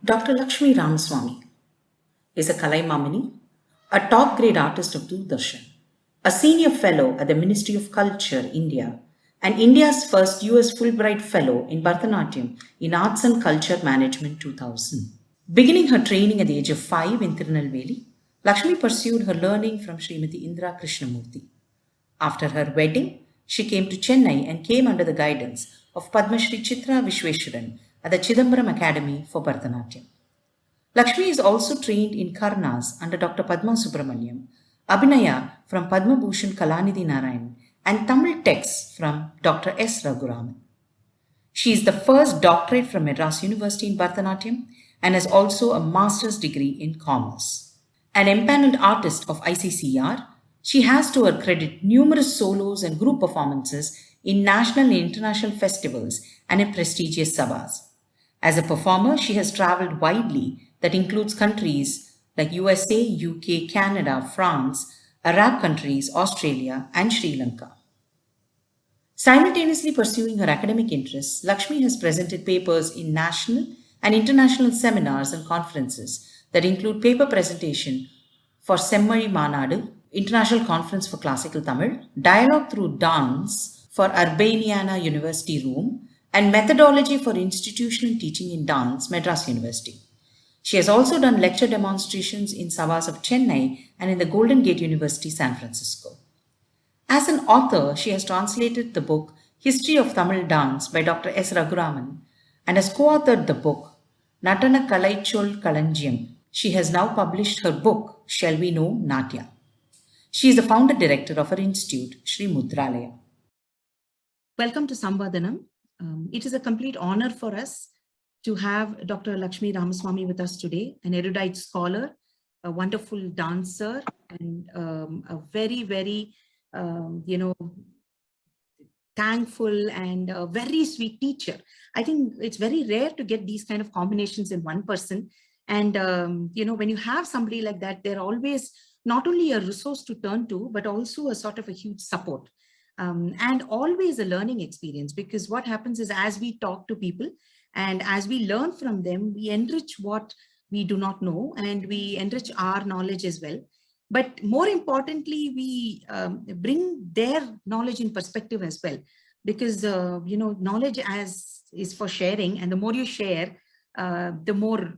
Dr. Lakshmi Ramaswamy is a Kalaimamani, a top grade artist of Doordarshan, a senior fellow at the Ministry of Culture, India, and India's first US Fulbright Fellow in Bharatanatyam in Arts and Culture Management 2000. Beginning her training at the age of 5 in Tirunelveli, Lakshmi pursued her learning from Srimati Indra Krishnamurthy. After her wedding, she came to Chennai and came under the guidance of Padma Shri Chitra Vishweshwaran at the Chidambaram Academy for Bharatanatyam. Lakshmi is also trained in Karnas under Dr. Padma Subramaniam, Abhinaya from Padma Bhushan Kalanidhi Narayan, and Tamil texts from Dr. S. Raghuraman. She is the first doctorate from Madras University in Bharatanatyam and has also a master's degree in commerce. An empaneled artist of ICCR, she has to her credit numerous solos and group performances in national and international festivals and in prestigious sabhas. As a performer, she has traveled widely, that includes countries like USA, UK, Canada, France, Arab countries, Australia, and Sri Lanka. Simultaneously pursuing her academic interests, Lakshmi has presented papers in national and international seminars and conferences that include paper presentation for Semmari Manadu, International Conference for Classical Tamil, Dialogue Through Dance for Urbaniana University Room, and Methodology for Institutional Teaching in Dance, Madras University. She has also done lecture demonstrations in Sabhas of Chennai and in the Golden Gate University, San Francisco. As an author, she has translated the book History of Tamil Dance by Dr. S. Raghuraman and has co-authored the book Natana Kalaichol Kalanjiyam. She has now published her book Shall We Know Natya. She is the founder director of her institute, Sri Mudralaya. Welcome to Samvadanam. It is a complete honor for us to have Dr. Lakshmi Ramaswamy with us today, an erudite scholar, a wonderful dancer, and a very, very thankful and a very sweet teacher. I think it's very rare to get these kind of combinations in one person. And, when you have somebody like that, they're always not only a resource to turn to, but also a sort of a huge support. And always a learning experience, because what happens is as we talk to people and as we learn from them, we enrich what we do not know and we enrich our knowledge as well. But more importantly, we bring their knowledge in perspective as well, because, knowledge is for sharing, and the more you share, the more,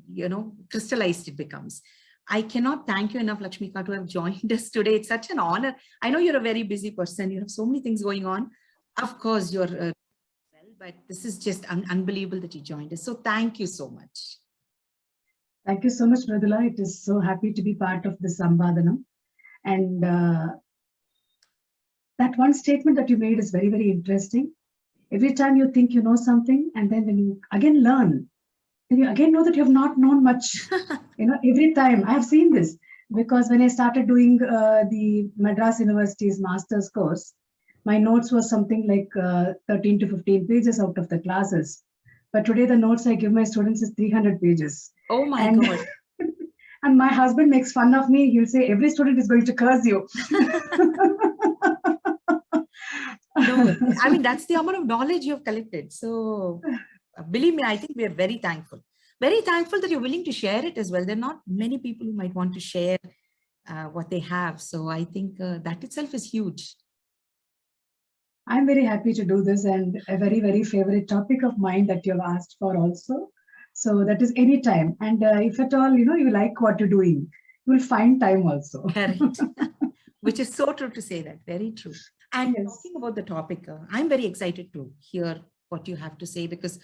crystallized it becomes. I cannot thank you enough, Lakshmika, to have joined us today. It's such an honor. I know you're a very busy person. You have so many things going on. Of course, you're but this is just unbelievable that you joined us. So thank you so much. Thank you so much, Mridula. It is so happy to be part of the Samvadanam. And that one statement that you made is very, very interesting. Every time you think you know something, and then when you again learn, then you again know that you have not known much. Every time I have seen this, because when I started doing the Madras University's master's course, my notes was something like 13 to 15 pages out of the classes. But today the notes I give my students is 300 pages. Oh my God. And my husband makes fun of me. He'll say, every student is going to curse you. No, I mean, that's the amount of knowledge you've collected. So believe me, I think we are very thankful. Very thankful that you're willing to share it as well. There are not many people who might want to share what they have. So I think that itself is huge. I'm very happy to do this, and a very, very favorite topic of mine that you've asked for also. So that is any time. And if at all, you like what you're doing, you will find time also. Correct. Which is so true to say that. Very true. And yes, talking about the topic, I'm very excited to hear what you have to say, because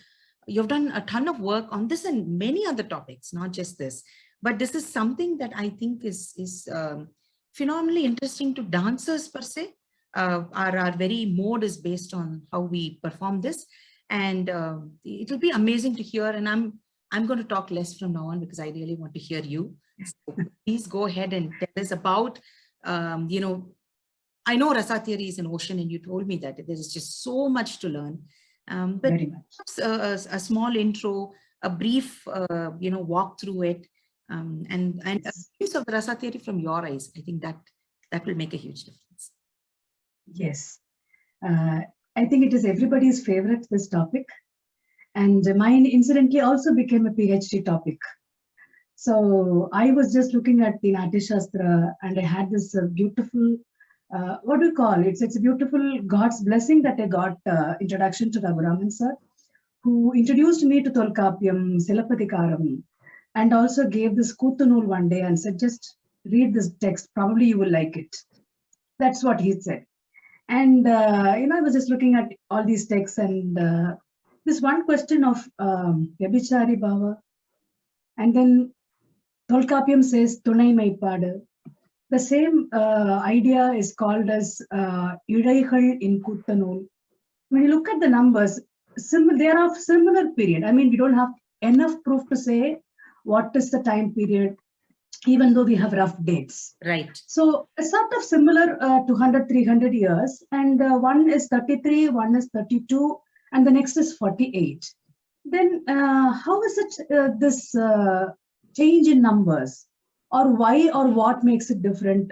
you've done a ton of work on this and many other topics, not just this. But this is something that I think is phenomenally interesting to dancers per se. Our very mode is based on how we perform this, and it'll be amazing to hear. And I'm going to talk less from now on, because I really want to hear you. So please go ahead and tell us about, I know Rasa theory is an ocean, and you told me that there is just so much to learn. But very much. A small intro, a brief, walk through it, and a piece of the Rasa theory from your eyes. I think that will make a huge difference. Yes, I think it is everybody's favorite, this topic. And mine incidentally also became a PhD topic. So I was just looking at the Natya Shastra, and I had this beautiful, what do you call it? It's a beautiful God's blessing that I got introduction to Raghuraman sir, who introduced me to Tolkappiyam, Silappatikaram, and also gave this Kuttanul one day and said, just read this text, probably you will like it. That's what he said. And, I was just looking at all these texts, and this one question of Vyabhichari Bhava, and then Tolkappiyam says, Tunai Maipadu. The same idea is called as Idaigal in Kuttanul. When you look at the numbers, they are of similar period. I mean, we don't have enough proof to say what is the time period, even though we have rough dates. Right. So a sort of similar 200, 300 years, and one is 33, one is 32, and the next is 48. Then how is it this change in numbers, or why or what makes it different,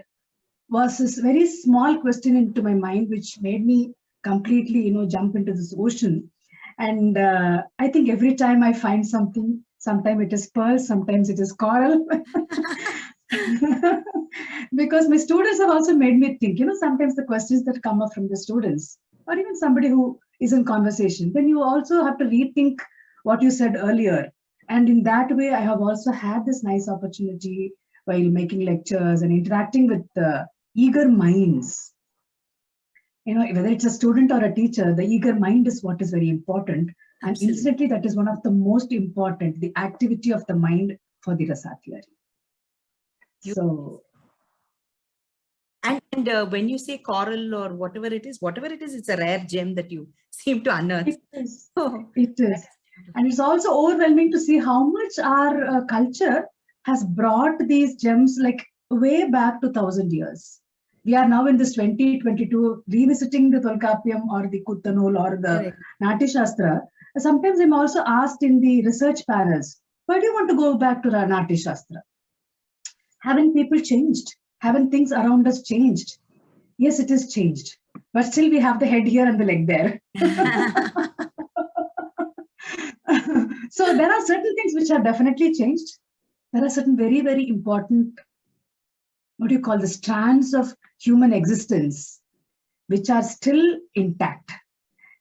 was this very small question into my mind, which made me completely, jump into this ocean. And I think every time I find something, sometimes it is pearl, sometimes it is coral. Because my students have also made me think, sometimes the questions that come up from the students, or even somebody who is in conversation, then you also have to rethink what you said earlier. And in that way, I have also had this nice opportunity while making lectures and interacting with eager minds. Whether it's a student or a teacher, the eager mind is what is very important. And Absolutely. incidentally, that is one of the most important, the activity of the mind for the Rasa theory. So, and when you say coral or whatever it is, it's a rare gem that you seem to unearth. It is. It is. And it's also overwhelming to see how much our culture has brought these gems like way back to 1,000 years. We are now in this 2022 revisiting the Tolkappiyam or the Kuttanul or the Natya Shastra. Sometimes I'm also asked in the research panels, why do you want to go back to the Natya Shastra? Haven't people changed? Haven't things around us changed? Yes, it is changed. But still we have the head here and the leg there. So there are certain things which are definitely changed. There are certain very, very important, what do you call the strands of human existence, which are still intact.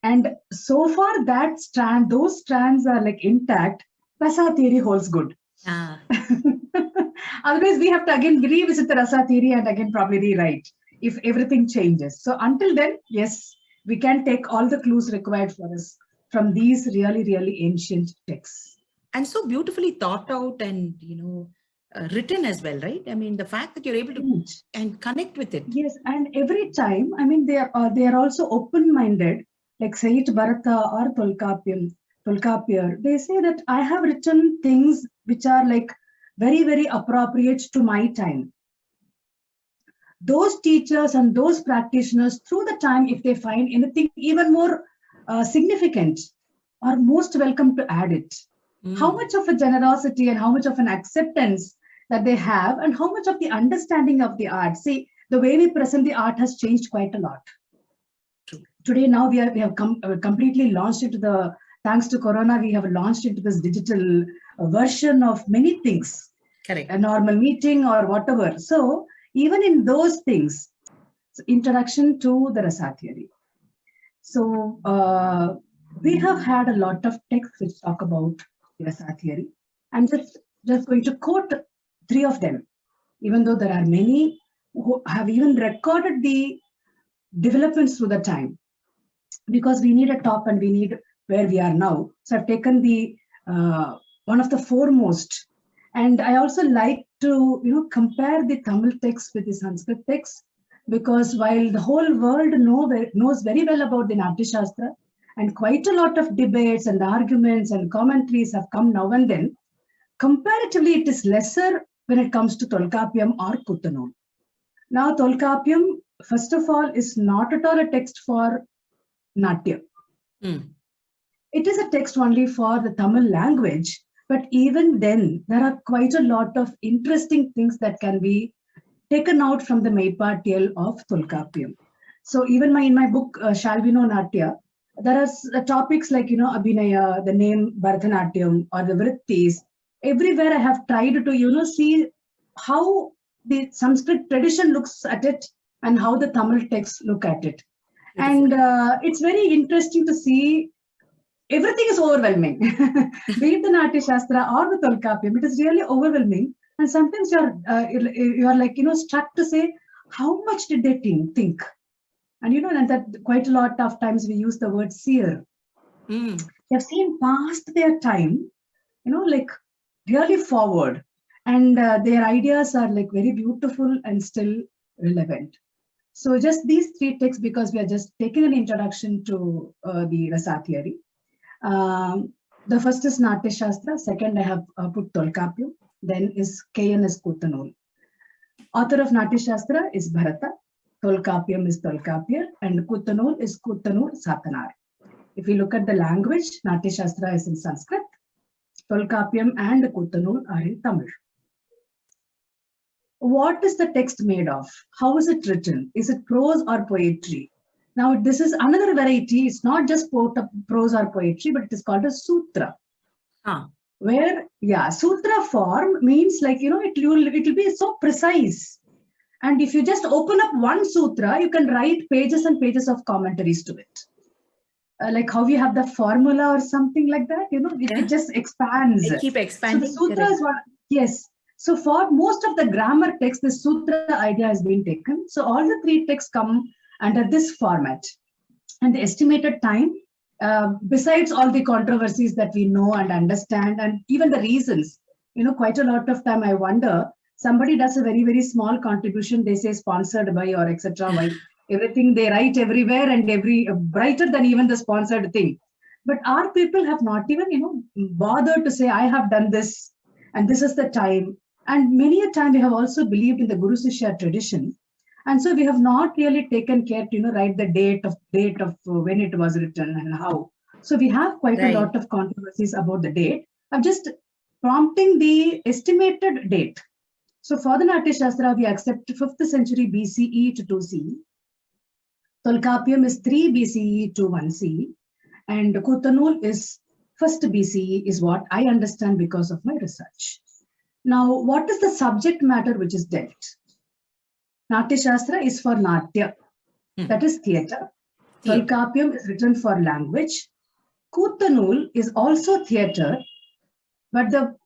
And so far those strands are like intact, Rasa theory holds good. Otherwise, we have to again revisit the Rasa theory and again probably rewrite if everything changes. So until then, yes, we can take all the clues required for us from these really, really ancient texts. And so beautifully thought out and, written as well, right? I mean, the fact that you're able to and connect with it. Yes, and every time, I mean, they are also open-minded, like say it Bharata or Tolkappiyar. They say that I have written things which are like very, very appropriate to my time. Those teachers and those practitioners through the time, if they find anything even more significant, are most welcome to add it. How much of a generosity and how much of an acceptance that they have, and how much of the understanding of the art. See, the way we present the art has changed quite a lot. Today, now we have completely launched into thanks to Corona, we have launched into this digital version of many things. Correct. A normal meeting or whatever. So even in those things, introduction to the Rasa theory. So we have had a lot of texts which talk about the Rasa theory. I'm just going to quote 3 of them, even though there are many who have even recorded the developments through the time, because we need a top and we need where we are now. So I've taken the one of the foremost, and I also like to compare the Tamil text with the Sanskrit text, because while the whole world knows very well about the Natya Shastra, and quite a lot of debates and arguments and commentaries have come now and then, comparatively it is lesser when it comes to Tolkappiyam or Kuttanul. Now Tolkappiyam, first of all, is not at all a text for Natya. It is a text only for the Tamil language, but even then there are quite a lot of interesting things that can be taken out from the Meipattiyal of Tolkappiyam. So even in my book, Shall We Know Natya, There are topics like, Abhinaya, the name Bharatanatyam or the Vrittis. Everywhere I have tried to, see how the Sanskrit tradition looks at it and how the Tamil texts look at it. Beautiful. And it's very interesting to see. Everything is overwhelming. Be it the Natya Shastra or the Tolkappiyam, it is really overwhelming. And sometimes you're like, struck to say, how much did they think? And and that quite a lot of times we use the word seer. They have seen past their time, like really forward. And their ideas are like very beautiful and still relevant. So just these three texts, because we are just taking an introduction to the Rasa theory. The first is Natya Shastra, second I have put Tolkappiyam, then is K.N. is Kuttanul. Author of Natya Shastra is Bharata, Tolkappiyam is Tolkappiyar, and Kuttanul is Kuttanur Satanar. If we look at the language, Natya Shastra is in Sanskrit, Tolkappiyam and Kuttanul are in Tamil. What is the text made of? How is it written? Is it prose or poetry? Now, this is another variety. It's not just prose or poetry, but it is called a sutra. Where, sutra form means like, it will be so precise. And if you just open up one sutra, you can write pages and pages of commentaries to it. Like how you have the formula or something like that, it just expands. They keep expanding. So the sutra is one, yes. So for most of the grammar text, the sutra idea has been taken. So all the three texts come under this format. And the estimated time, besides all the controversies that we know and understand, and even the reasons, quite a lot of time I wonder, somebody does a very, very small contribution, they say sponsored by or etc. Why everything they write everywhere and every brighter than even the sponsored thing. But our people have not even, bothered to say, I have done this and this is the time. And many a time we have also believed in the Guru Sishya tradition. And so we have not really taken care to, write the date of when it was written and how. So we have quite a lot of controversies about the date. I'm just prompting the estimated date. So for the Natya Shastra, we accept 5th century BCE to 2 CE. Tolkappiyam is 3 BCE to 1 CE. And Kuttanul is 1st BCE is what I understand because of my research. Now, what is the subject matter which is dealt? Natya Shastra is for Natya, that is theatre. Tolkappiyam is written for language. Kuttanul is also theatre, but the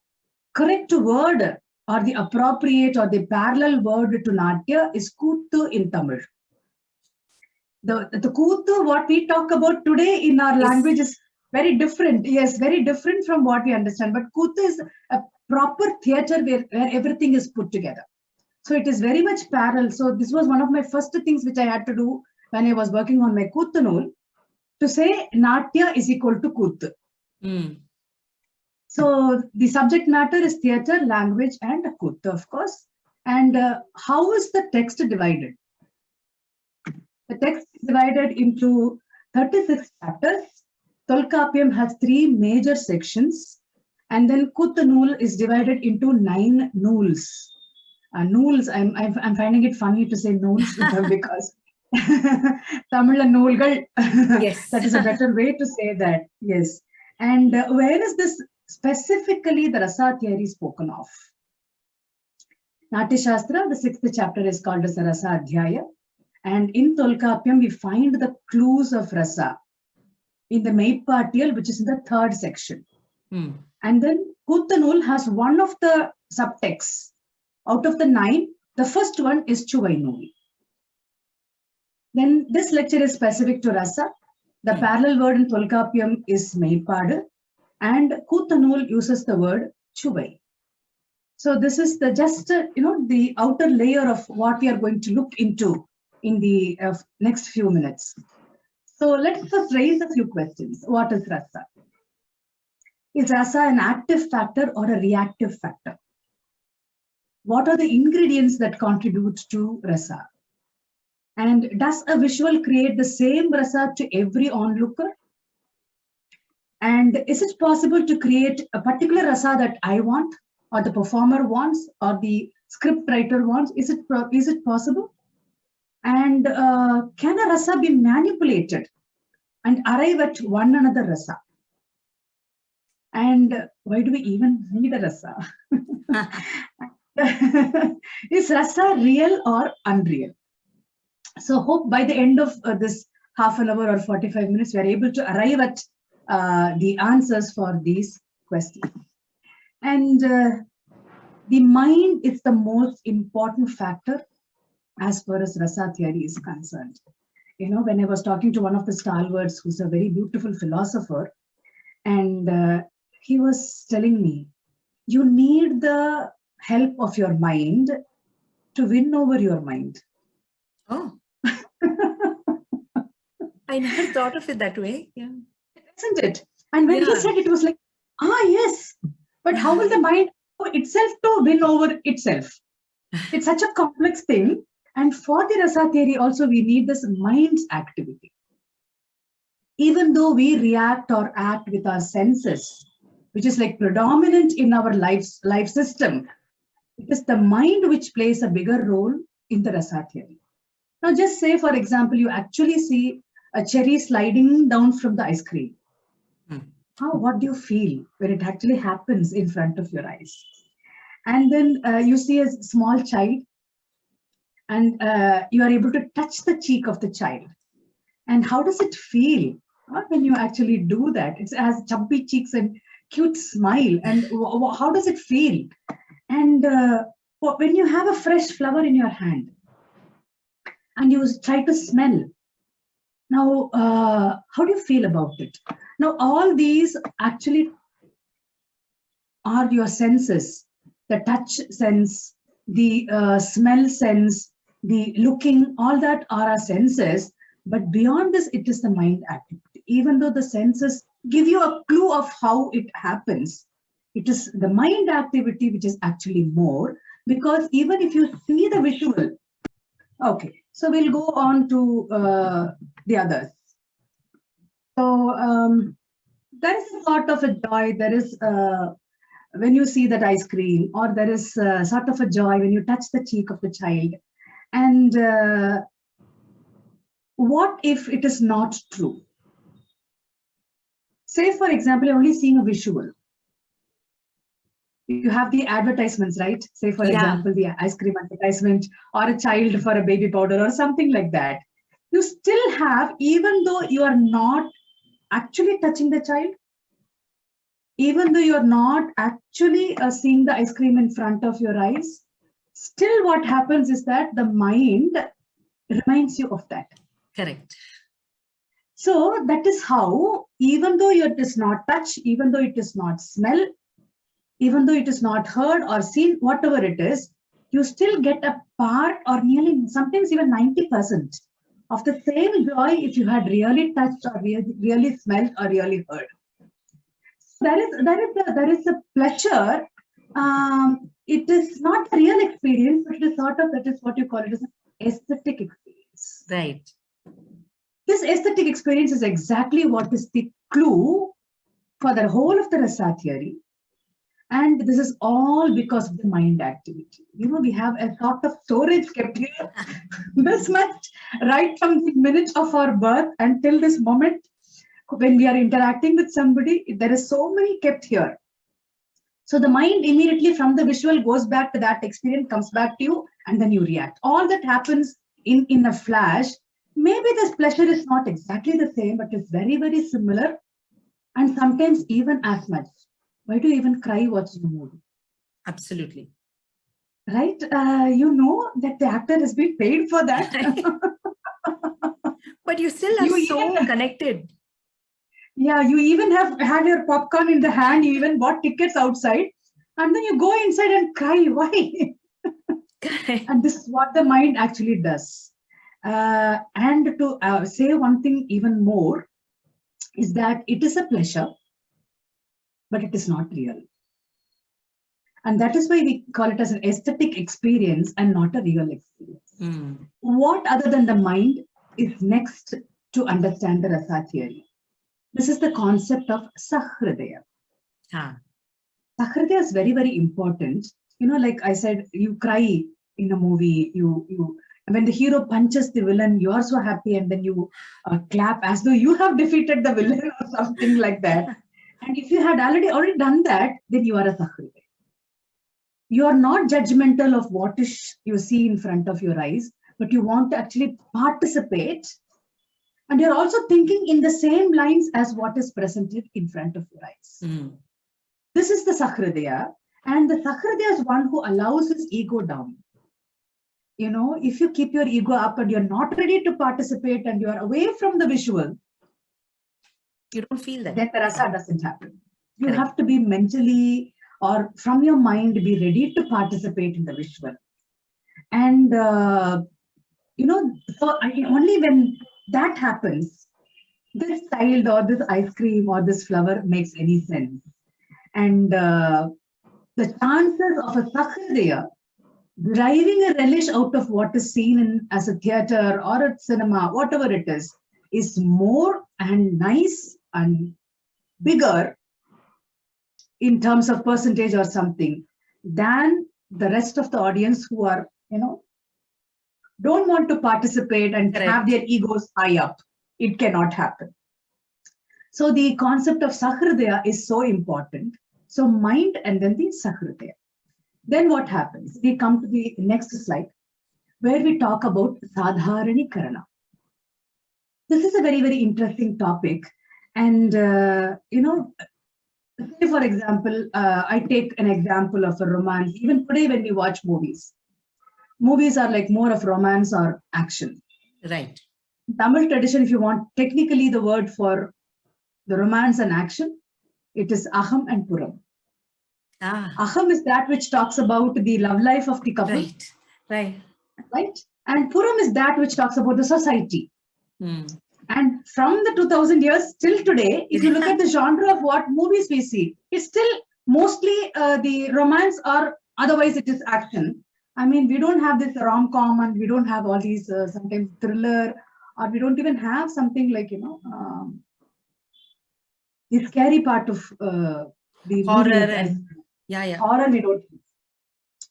correct word or the appropriate or the parallel word to Natya is Kuttu in Tamil. The Kuttu, what we talk about today in our language is very different. Yes, very different from what we understand. But Kuttu is a proper theatre where everything is put together. So it is very much parallel. So this was one of my first things which I had to do when I was working on my Kuttanul, to say Natya is equal to Kuttu. So the subject matter is theatre, language, and Kuttu, of course. And how is the text divided? The text is divided into 36 chapters. Tolkappiyam has 3 major sections. And then Kuttanul is divided into 9 nools. Nools, I'm finding it funny to say nools because Tamil noolgal. Yes. That is a better way to say that. Yes. And where is this specifically the Rasa theory spoken of? Natya Shastra, the 6th chapter is called as the Rasa Adhyaya. And in Tolkappiyam, we find the clues of Rasa in the Meipatiyal, which is in the 3rd section. And then Kuttanul has one of the subtexts. Out of the 9, the first one is Chuvainul. Then this lecture is specific to Rasa. The parallel word in Tolkappiyam is Meipadu, and Kuttanul uses the word Chuvai. So this is the the outer layer of what we are going to look into in the next few minutes. So let's first raise a few questions. What is Rasa? Is Rasa an active factor or a reactive factor? What are the ingredients that contribute to Rasa? And does a visual create the same Rasa to every onlooker? And is it possible to create a particular Rasa that I want, or the performer wants, or the script writer wants? Is it possible? And can a Rasa be manipulated? and arrive at one another rasa. And why do we even need a rasa? Is rasa real or unreal? So hope by the end of this half an hour or 45 minutes, we are able to arrive at the answers for these questions. And the mind is the most important factor as far as rasa theory is concerned. You know, when I was talking to one of the stalwarts, who's a very beautiful philosopher, and he was telling me, you need the help of your mind to win over your mind. Oh. I never thought of it that way. Yeah. Isn't it? And when he said it, was like, yes, but how will the mind itself to win over itself? It's such a complex thing. And for the rasa theory also, we need this mind's activity. Even though we react or act with our senses, which is like predominant in our life system, it is the mind which plays a bigger role in the rasa theory. Now, just say, for example, you actually see a cherry sliding down from the ice cream. What do you feel when it actually happens in front of your eyes? And then you see a small child, and you are able to touch the cheek of the child. And how does it feel when you actually do that? It has chubby cheeks and cute smile. And how does it feel? And when you have a fresh flower in your hand and you try to smell, now how do you feel about it? Now, all these actually are your senses: the touch sense, the smell sense, the looking, all that are our senses. But beyond this, it is the mind activity. Even though the senses give you a clue of how it happens, it is the mind activity which is actually more, because even if you see the visual, okay, so we'll go on to the others. So there is a sort of a joy. There is when you see that ice cream, or there is sort of a joy when you touch the cheek of the child. And what if it is not true? Say, for example, you're only seeing a visual. You have the advertisements, right? Say, for example, the ice cream advertisement, or a child for a baby powder, or something like that. You still have, even though you are not actually touching the child, even though you're not actually seeing the ice cream in front of your eyes, still what happens is that the mind reminds you of that. Correct. So that is how, even though it is not touch, even though it is not smell, even though it is not heard or seen, whatever it is, you still get a part, or nearly sometimes even 90% of the same joy if you had really touched or really smelled or really heard. There is a pleasure. It is not a real experience, but it is sort of, that is what you call it as an aesthetic experience. Right. This aesthetic experience is exactly what is the clue for the whole of the rasa theory. And this is all because of the mind activity. You know, we have a sort of storage kept here. This much, right from the minute of our birth until this moment, when we are interacting with somebody, there is so many kept here. So the mind immediately from the visual goes back to that experience, comes back to you, and then you react. All that happens in a flash. Maybe this pleasure is not exactly the same, but it's very, very similar, and sometimes even as much. Why do you even cry watching a movie? Absolutely. Right? You know that the actor has been paid for that. But you still are so connected. Yeah, you even have had your popcorn in the hand, you even bought tickets outside, and then you go inside and cry. Why? And this is what the mind actually does. And to say one thing even more is that it is a pleasure, but it is not real. And that is why we call it as an aesthetic experience and not a real experience. What other than the mind is next to understand the rasa theory? This is the concept of sahridaya. Sahridaya is very, very important. You know, like I said, you cry in a movie, you And when the hero punches the villain, you are so happy, and then you clap as though you have defeated the villain or something like that. And if you had already done that, then you are a Sahridaya. You are not judgmental of what is you see in front of your eyes, but you want to actually participate, and you're also thinking in the same lines as what is presented in front of your eyes. This is the Sahridaya, and the Sahridaya is one who allows his ego down. You know, if you keep your ego up and you're not ready to participate and you're away from the visual, you don't feel that. Then the rasa doesn't happen. You have to be mentally or from your mind be ready to participate in the visual. And, you know, so only when that happens, this child or this ice cream or this flower makes any sense. And the chances of a Sahridaya deriving a relish out of what is seen in as a theater or a cinema, whatever it is more and nice and bigger in terms of percentage or something than the rest of the audience who are, you know, don't want to participate and have their egos high up. It cannot happen. So the concept of Sahridaya is so important. So mind and then the Sahridaya. Then what happens? We come to the next slide where we talk about Sadharanikarana. This is a very, very interesting topic. And, you know, say for example, I take an example of a romance. Even today when we watch movies, movies are like more of romance or action. Right. Tamil tradition, if you want technically the word for the romance and action, it is Aham and Puram. Aham is that which talks about the love life of the couple. Right. And Puram is that which talks about the society. And from the 2000 years till today, if you look at the genre of what movies we see, it's still mostly the romance or otherwise it is action. I mean, we don't have this rom-com and we don't have all these sometimes thriller, or we don't even have something like, you know, the scary part of the horror movies. Horror we don't.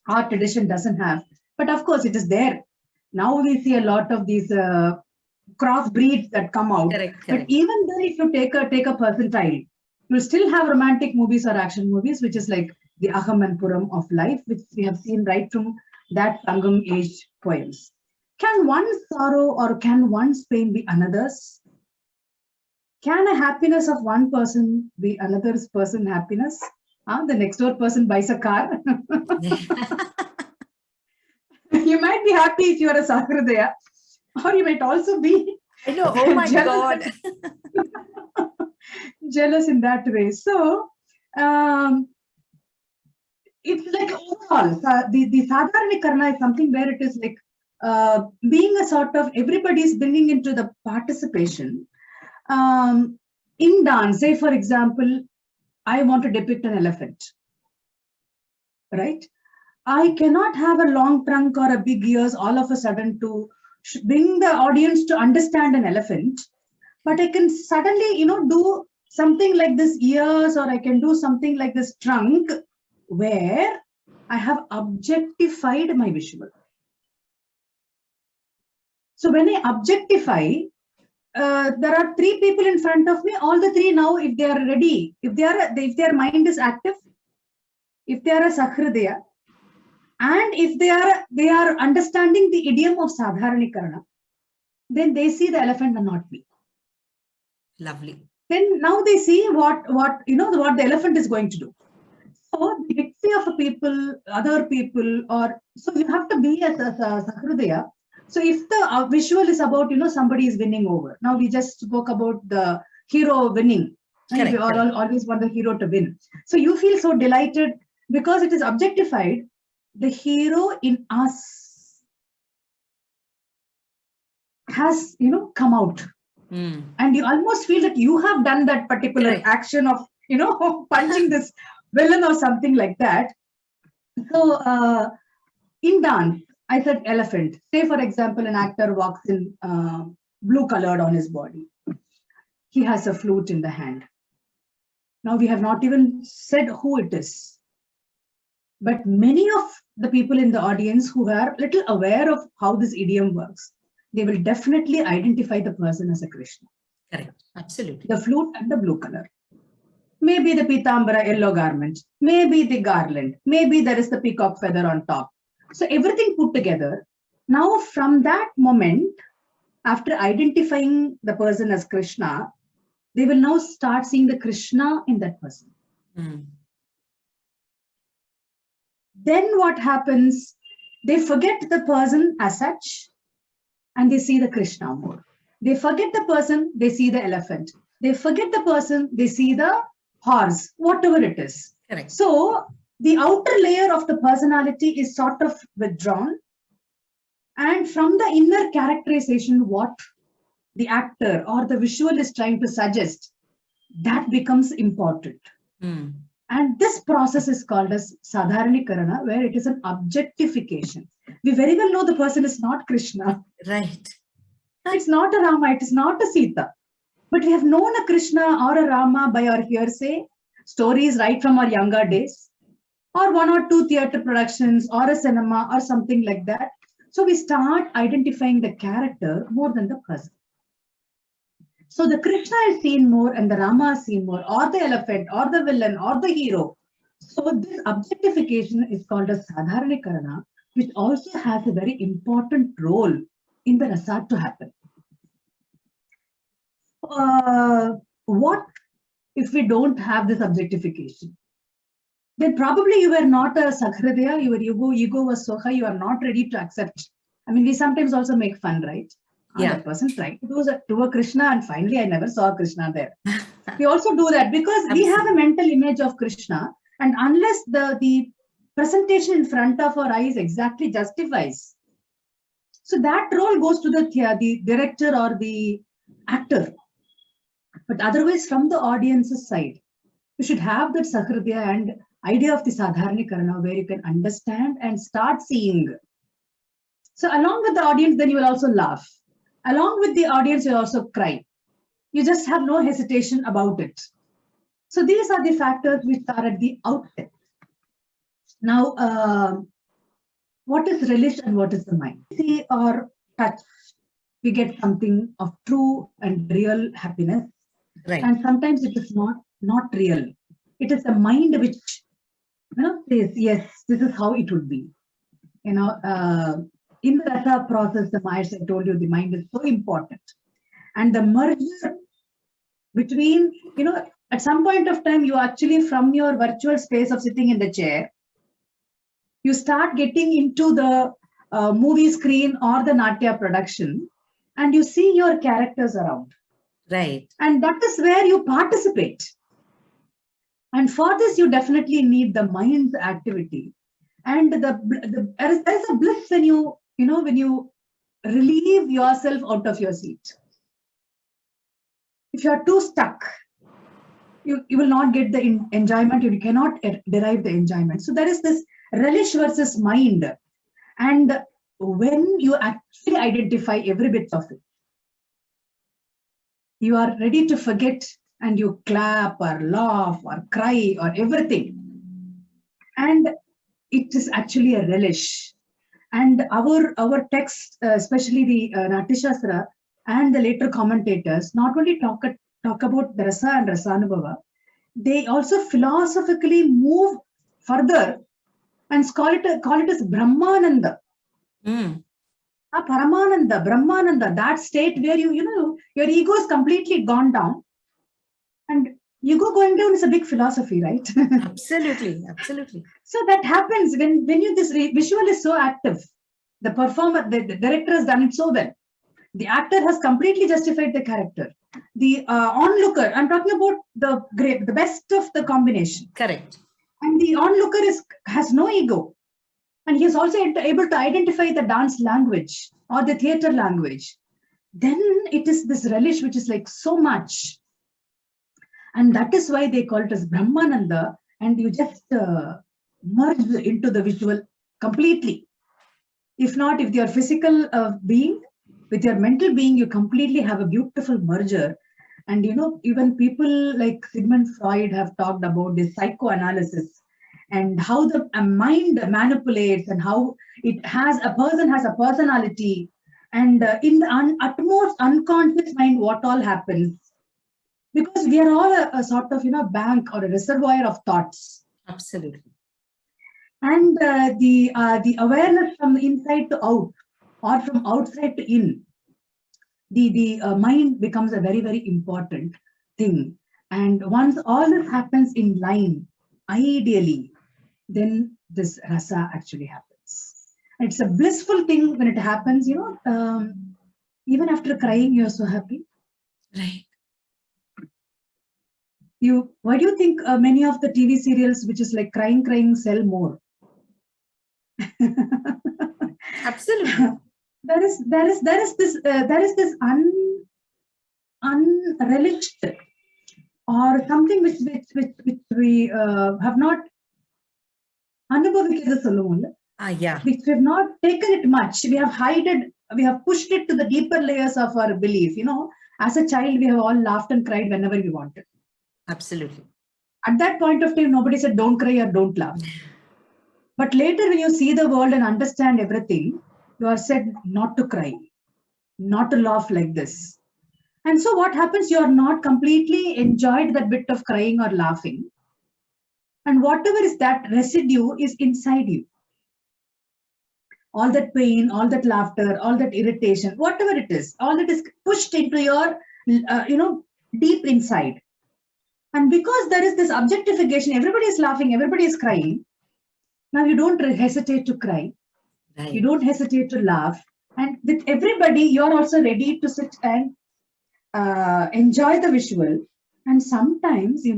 Our tradition doesn't have, but of course it is there. Now we see a lot of these crossbreeds that come out. But even then, if you take a percentile, you'll still have romantic movies or action movies, which is like the Aham and Puram of life, which we have seen right from that Sangam age poems. Can one sorrow or can one's pain be another's? Can a happiness of one person be another's person happiness? The next door person buys a car. You might be happy if you are a Sahridaya, or you might also be oh my God. jealous in that way. So it's like overall, the Sadharanikarana is something where it is like being a sort of everybody is bringing into the participation. In dance, say for example, I want to depict an elephant, right? I cannot have a long trunk or a big ears all of a sudden to bring the audience to understand an elephant, but I can suddenly, you know, do something like this ears, or I can do something like this trunk where I have objectified my visual. So when I objectify, there are three people in front of me. All the three now, if they are ready, if their mind is active, if they are a Sahridaya, and if they are understanding the idiom of Sadharanikarana, then they see the elephant and not me. Lovely. Then now they see what the elephant is going to do. So the victory of a people, other people, or so you have to be as a Sahridaya. So if the visual is about, you know, somebody is winning over. Now we just spoke about the hero winning. We always want the hero to win. So you feel so delighted because it is objectified. The hero in us has, you know, come out. And you almost feel that you have done that particular action of, you know, punching this villain or something like that. So in dance, I said elephant. Say, for example, an actor walks in blue colored on his body. He has a flute in the hand. Now we have not even said who it is. But many of the people in the audience who are little aware of how this idiom works, they will definitely identify the person as a Krishna. Correct. Absolutely. The flute and the blue color. Maybe the pitambara yellow garment. Maybe the garland. Maybe there is the peacock feather on top. So everything put together. Now from that moment, after identifying the person as Krishna, they will now start seeing the Krishna in that person. Mm. Then what happens? They forget the person as such and they see the Krishna more. They forget the person, they see the elephant. They forget the person, they see the horse, whatever it is. Correct. So the outer layer of the personality is sort of withdrawn. And from the inner characterization, what the actor or the visual is trying to suggest, that becomes important. Mm. And this process is called as Sadharanikarana, where it is an objectification. We very well know the person is not Krishna. Right. It's not a Rama, it is not a Sita. But we have known a Krishna or a Rama by our hearsay, stories right from our younger days, or one or two theatre productions, or a cinema, or something like that. So we start identifying the character more than the person. So the Krishna is seen more and the Rama is seen more, or the elephant, or the villain, or the hero. So this objectification is called as Sadharanikarana, which also has a very important role in the rasa to happen. What if we don't have this objectification? Then probably you were not a Sakhridaya, your ego was so high, you are not ready to accept. I mean, we sometimes also make fun, right? Yeah. That person tried to do a Krishna and finally I never saw a Krishna there. We also do that because we have a mental image of Krishna, and unless the presentation in front of our eyes exactly justifies, so that role goes to the director or the actor. But otherwise, from the audience's side, you should have that Sahridaya and idea of the Sadharanikarana where you can understand and start seeing. So along with the audience, then you will also laugh. Along with the audience, you'll also cry. You just have no hesitation about it. So these are the factors which are at the outset. Now, what is relish and what is the mind? See or touch, we get something of true and real happiness. Right. And sometimes it is not real. It is the mind which says, yes, this is how it would be. In the rasa process, the mind, I told you, the mind is so important. And the merger between, at some point of time, you actually, from your virtual space of sitting in the chair, you start getting into the movie screen or the Natya production, and you see your characters around. Right. And that is where you participate. And for this, you definitely need the mind's activity. And there is a bliss when when you relieve yourself out of your seat. If you are too stuck, you will not get the enjoyment. You cannot derive the enjoyment. So there is this relish versus mind. And when you actually identify every bit of it, you are ready to forget and you clap or laugh or cry or everything. And it is actually a relish. And our text, especially the Natyashastra and the later commentators, not only talk about the rasa and rasanubhava, they also philosophically move further and call it as Brahmananda. Paramananda, Brahmananda, that state where your ego is completely gone down. And ego going down is a big philosophy, right? Absolutely, absolutely. So that happens when this visual is so active. The performer, the director has done it so well. The actor has completely justified the character. The onlooker, I'm talking about the best of the combination. Correct. And the onlooker has no ego. And he is also able to identify the dance language or the theater language. Then it is this relish which is like so much. And that is why they call it as Brahmananda. And you just merge into the visual completely. If not, if your physical being with your mental being, you completely have a beautiful merger. And even people like Sigmund Freud have talked about this psychoanalysis. and how the mind manipulates, and how a person has a personality, and in the utmost unconscious mind, what all happens. Because we are all a sort of, bank or a reservoir of thoughts. Absolutely. And the awareness from inside to out, or from outside to in, the mind becomes a very, very important thing. And once all this happens in line, ideally, then this rasa actually happens. And it's a blissful thing when it happens, even after crying, you're so happy. Right. Why do you think many of the TV serials, which is like crying, sell more? Absolutely. There is this unrelished, or something which we have not அனுபவிக்கிறது சொல்லுவோம்ல, Yeah. which we have not taken it much. We have pushed it to the deeper layers of our belief. As a child, we have all laughed and cried whenever we wanted. Absolutely. At that point of time, nobody said don't cry or don't laugh. But later, when you see the world and understand everything, you are said not to cry, not to laugh like this. And so what happens, you are not completely enjoyed that bit of crying or laughing. And whatever is that residue is inside you. All that pain, all that laughter, all that irritation, whatever it is, all that is pushed into your, deep inside. And because there is this objectification, everybody is laughing, everybody is crying. Now you don't hesitate to cry. Right. You don't hesitate to laugh. And with everybody, you're also ready to sit and enjoy the visual. And sometimes, you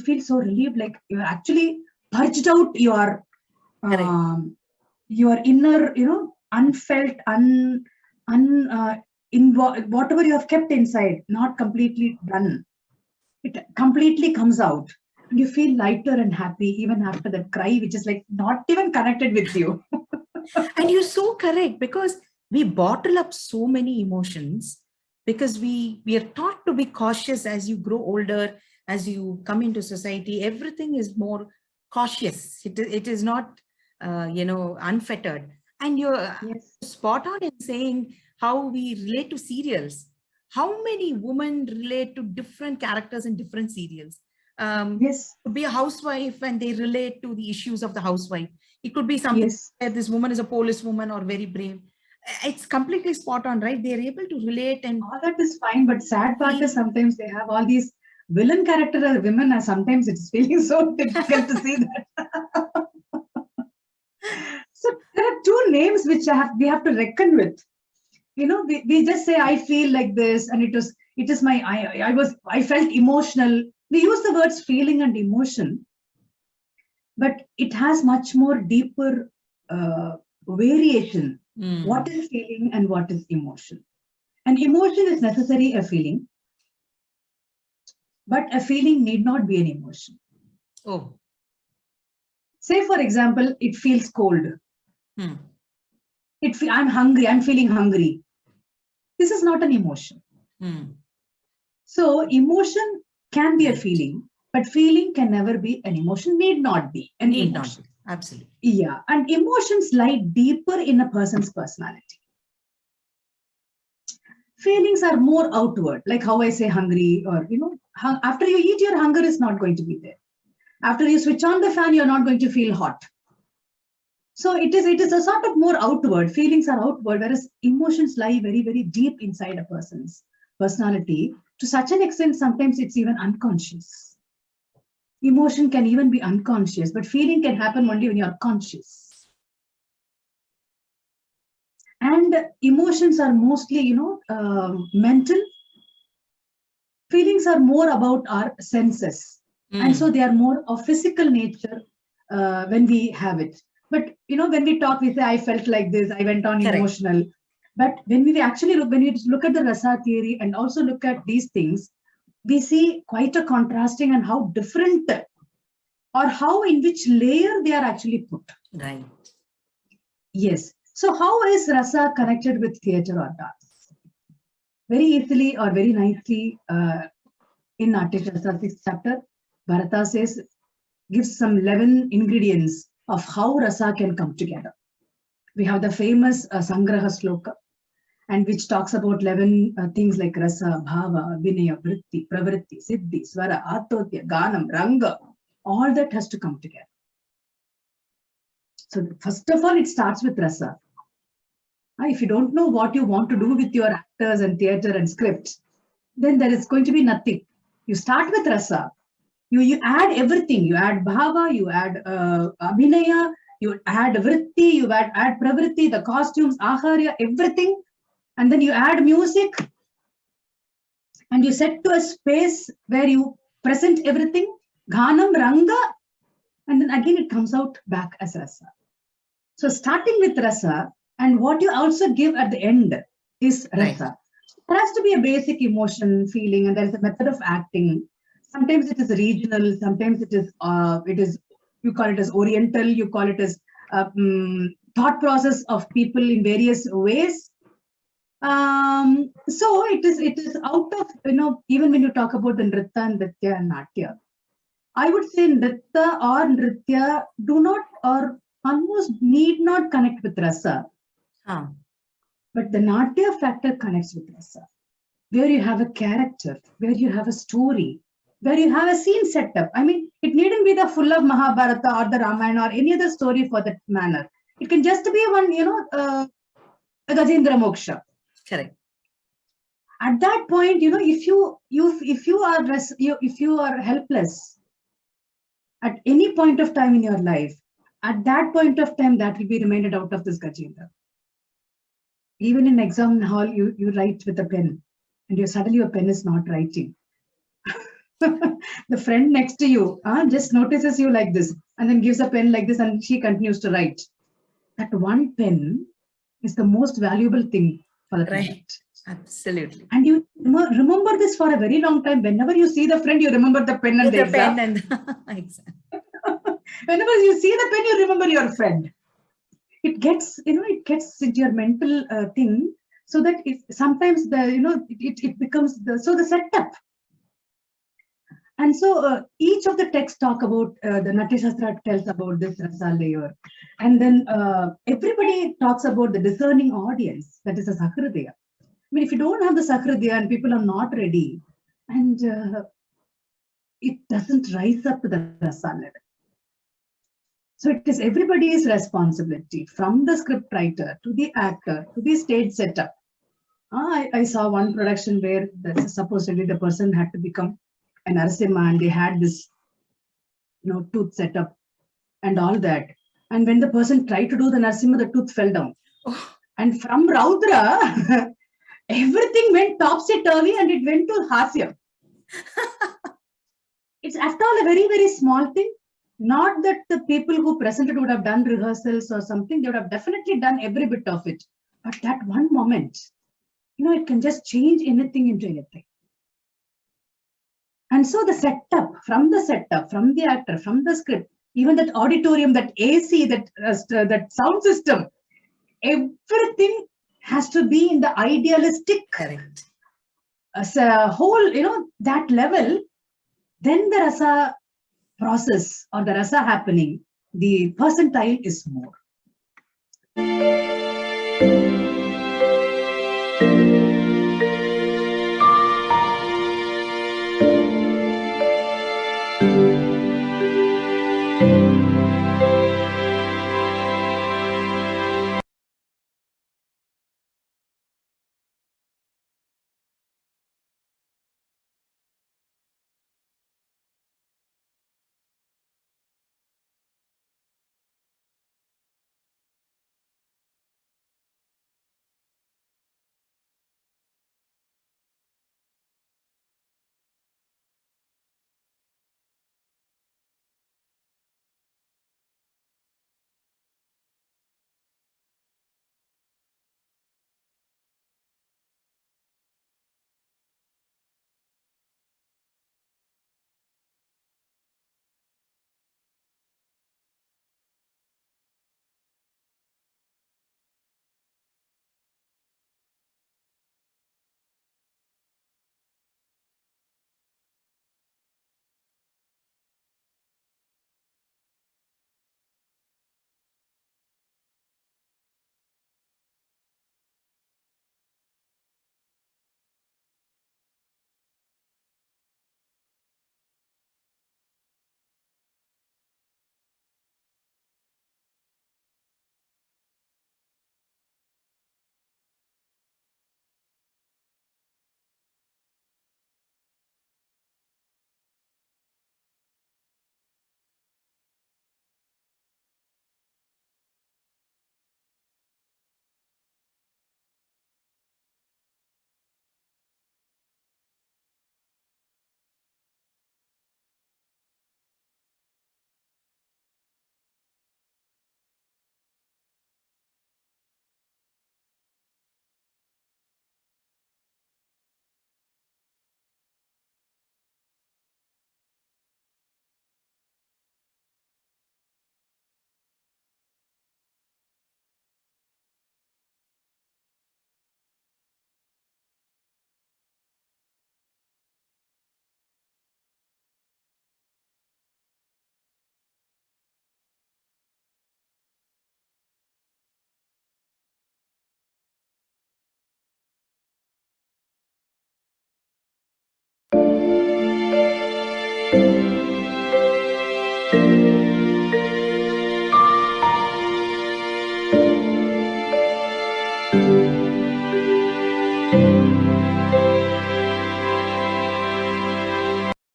feel so relieved, like you're actually purged out your inner, unfelt, whatever you have kept inside, not completely done. It completely comes out. And you feel lighter and happy even after that cry, which is like not even connected with you. And you're so correct, because we bottle up so many emotions, because we are taught to be cautious as you grow older, as you come into society. Everything is more cautious. It is not, unfettered. And you're spot on in saying how we relate to serials. How many women relate to different characters in different serials? Could be a housewife and they relate to the issues of the housewife. It could be something where this woman is a police woman or very brave. It's completely spot on, right? They're able to relate, and all that is fine. But sad part is sometimes they have all these villain characters as women, and sometimes it's feeling so difficult to see that. So there are two names which we have to reckon with. We just say I feel like this, and it is my I felt emotional. We use the words feeling and emotion, but it has much more deeper variation. What is feeling and what is emotion? And emotion is necessary a feeling, but a feeling need not be an emotion. Oh. Say, for example, it feels cold. I'm hungry. I'm feeling hungry. This is not an emotion. So emotion can be a feeling, but feeling can never be an emotion, need not be an emotion. Absolutely. Yeah. And emotions lie deeper in a person's personality. Feelings are more outward, like how I say hungry, or, after you eat, your hunger is not going to be there. After you switch on the fan, you're not going to feel hot. So it is a sort of more outward. Feelings are outward, whereas emotions lie very, very deep inside a person's personality. To such an extent, sometimes it's even unconscious. Emotion can even be unconscious, but feeling can happen only when you're conscious. And emotions are mostly, mental. Feelings are more about our senses. And so they are more of physical nature when we have it. But, when we talk, we say, I felt like this, I went on emotional. But when we actually when you look at the rasa theory and also look at these things, we see quite a contrasting and how different, or how in which layer they are actually put. Right. Yes. So how is rasa connected with theatre or dance? Very easily or very nicely, in Natyashastra 6th chapter, Bharata says, gives some 11 ingredients of how rasa can come together. We have the famous Sangraha Sloka, and which talks about 11 things like rasa, bhava, vinaya, vritti, pravritti, siddhi, swara, atotya, ganam, ranga. All that has to come together. So first of all, it starts with rasa. If you don't know what you want to do with your actors and theatre and script, then there is going to be nothing. You start with rasa. You add everything. You add bhava, you add abhinaya, you add vritti, you add pravritti, the costumes, aharya, everything. And then you add music. And you set to a space where you present everything. Ghanam, ranga. And then again it comes out back as rasa. So starting with rasa, and what you also give at the end is rasa. Right. There has to be a basic emotion, feeling, and there is a method of acting. Sometimes it is regional, sometimes it is you call it as oriental, you call it as thought process of people in various ways. So it is out of, even when you talk about the nritta and nritya and natya, I would say nritta or nritya do not or almost need not connect with rasa. But the natya factor connects with rasa, where you have a character, where you have a story, where you have a scene setup. I mean, it needn't be the full of Mahabharata or the Ramayana or any other story for that manner. It can just be one, a Gajendra Moksha. Correct. At that point, if you are helpless at any point of time in your life, at that point of time, that will be reminded out of this Gajendra. Even in exam hall, you write with a pen, and suddenly your pen is not writing. The friend next to you just notices you like this, and then gives a pen like this, and she continues to write. That one pen is the most valuable thing for the right. Client. Absolutely. And you remember this for a very long time. Whenever you see the friend, you remember the pen and the exam. Pen and exam. Whenever you see the pen, you remember your friend. It gets, it gets into your mental thing, so that sometimes it becomes the setup. And so each of the texts talk about, the Natya Shastra tells about this rasa layer. And then everybody talks about the discerning audience, that is a Sahridaya. I mean, if you don't have the Sahridaya and people are not ready, and it doesn't rise up to the rasa level. So it is everybody's responsibility, from the script writer to the actor to the stage setup. I saw one production where supposedly the person had to become an Narasimha, and they had this tooth setup and all that. And when the person tried to do the Narasimha, the tooth fell down. Oh. And from Raudra, everything went topsy-turvy and it went to Hasya. It's after all a very, very small thing. Not that the people who presented would have done rehearsals or something. They would have definitely done every bit of it. But that one moment, it can just change anything into anything. And so the setup, from the actor, from the script, even that auditorium, that AC, that sound system, everything has to be in the idealistic as a whole, that level. Then the rasa process or the rasa happening, the percentile is more.